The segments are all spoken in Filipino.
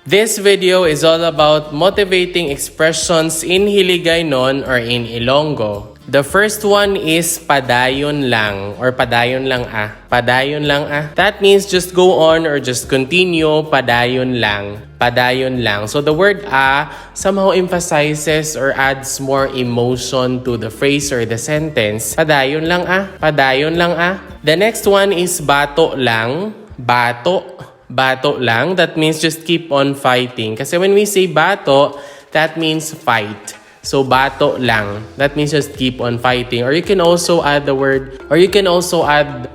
This video is all about motivating expressions in Hiligaynon or in Ilonggo. The first one is padayon lang or padayon lang ah. Padayon lang ah. That means just go on or just continue. Padayon lang. Padayon lang. So the word somehow emphasizes or adds more emotion to the phrase or the sentence. Padayon lang ah. Padayon lang ah. The next one is bato lang. Bato lang. That means just keep on fighting. Kasi when we say bato, that means fight. So, bato lang. That means just keep on fighting. Or you can also add the word, or you can also add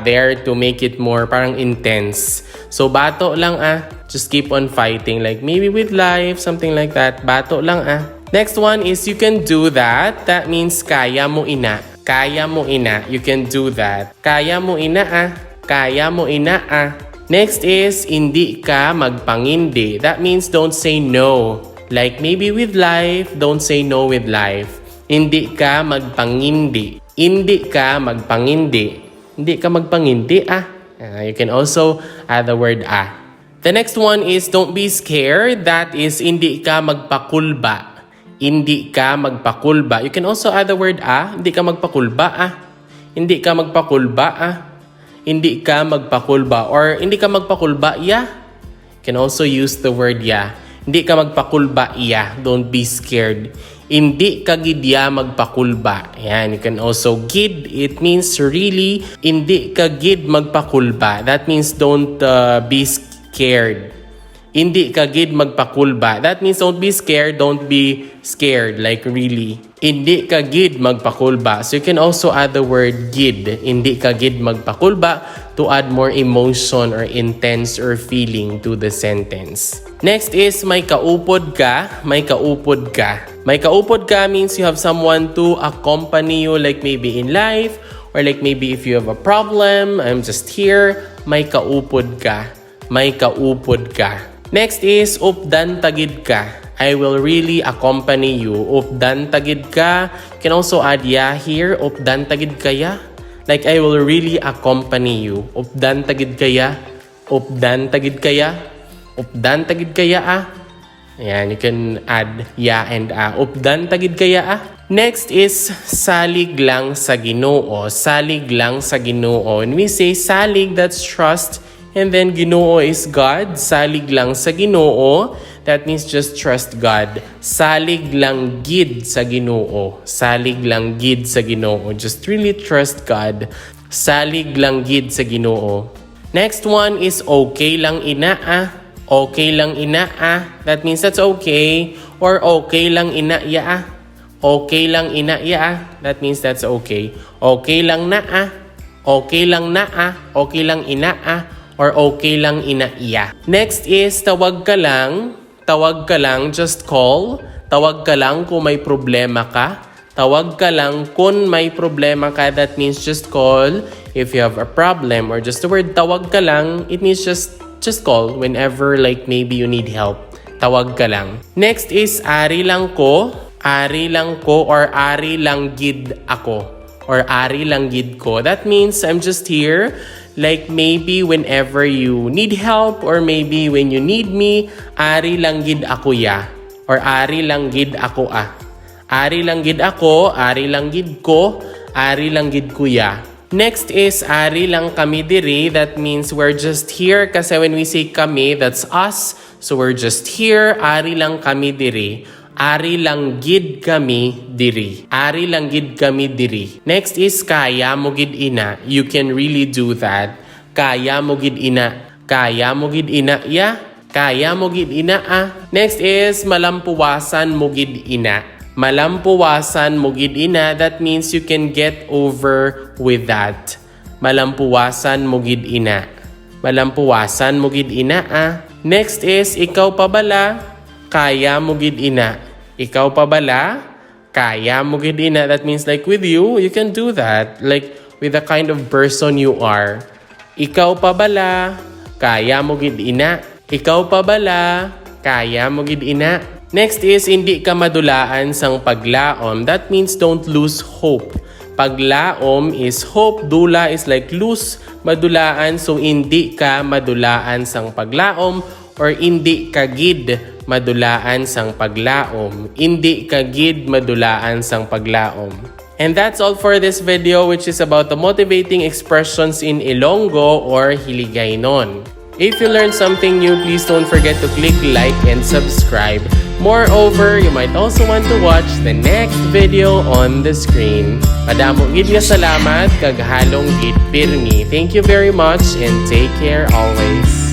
there to make it more parang intense. So, bato lang just keep on fighting. Like maybe with life, something like that. Bato lang Next one is you can do that. That means kaya mo ina. Kaya mo ina. You can do that. Kaya mo ina Kaya mo ina Next is hindi ka magpangindi. That means don't say no. Like maybe with life, don't say no with life. Hindi ka magpangindi. Hindi ka magpangindi. Hindi ka magpangindi you can also add the word The next one is don't be scared. That is hindi ka magpakulba. Hindi ka magpakulba. You can also add the word Hindi ka magpakulba Hindi ka magpakulba Hindi ka magpakulba. Or hindi ka magpakulba You can also use the word Hindi ka magpakulba Don't be scared. Hindi ka gidya magpakulba. Yan, you can also gid. It means really. Hindi ka gid magpakulba. That means don't be scared. Hindi ka gid magpakulba. That means don't be scared. Don't be scared. Like really. Hindi ka gid magpakulba. So you can also add the word gid. Hindi ka gid magpakulba to add more emotion or intense or feeling to the sentence. Next is may kaupod ka. May kaupod ka. May kaupod ka means you have someone to accompany you like maybe in life or like maybe if you have a problem, I'm just here. May kaupod ka. May kaupod ka. Next is updan tagid ka. I will really accompany you. Updan tagid ka. You can also add here. Updan tagid kaya. Like I will really accompany you. Updan tagid kaya. Updan tagid kaya. Updan tagid kaya Ayan, you can add and Updan tagid kaya Next is salig lang sa Ginoo. Salig lang sa Ginoo. When we say salig, that's trust. And then Ginoo is God. Salig lang sa Ginoo. That means just trust God. Salig lang gid sa Ginoo. Salig lang gid sa Ginoo. Just really trust God. Salig lang gid sa Ginoo. Next one is okay lang ina Okay lang ina That means that's okay. Or okay lang ina Okay lang ina That means that's okay. Okay lang na Okay lang na Okay lang ina or okay lang ina Next is tawag ka lang. Tawag ka lang, just call. Tawag ka lang kung may problema ka. Tawag ka lang kung may problema ka. That means just call if you have a problem. Or just the word tawag ka lang, it means just call whenever like maybe you need help. Tawag ka lang. Next is ari lang ko. Ari lang ko or ari lang gid ako. Or ari lang gid ko. That means I'm just here. Like maybe whenever you need help or maybe when you need me, ari lang gid ako or ari lang gid ako Ari lang gid ako, ari lang gid ko, ari lang gid kuya. Next is ari lang kami diri. That means we're just here kasi when we say kami, that's us. So we're just here, ari lang kami diri. Ari lang gid kami diri. Ari lang gid kami diri. Next is kaya mo gid ina. You can really do that. Kaya mo gid ina. Kaya mo gid ina Kaya mo gid ina Next is malampuwasan mo gid ina. Malampuwasan mo gid ina. That means you can get over with that. Malampuwasan mo gid ina. Malampuwasan mo gid ina Next is ikaw pa bala. Kaya mo gid ina. Ikaw pa bala? Kaya mo gid ina. That means like with you can do that. Like with the kind of person you are. Ikaw pa bala? Kaya mo gid ina. Ikaw pa bala? Kaya mo gid ina. Next is hindi ka madulaan sang paglaom. That means don't lose hope. Paglaom is hope, dula is like lose, madulaan, so hindi ka madulaan sang paglaom or hindi kagid madulaan sang paglaom. Hindi kagid madulaan sang paglaom. And that's all for this video, which is about the motivating expressions in Ilonggo or Hiligaynon. If you learned something new, please don't forget to click like and subscribe. Moreover, you might also want to watch the next video on the screen. Madamo gid nga salamat kag halong gid pirmi. Thank you very much and take care always.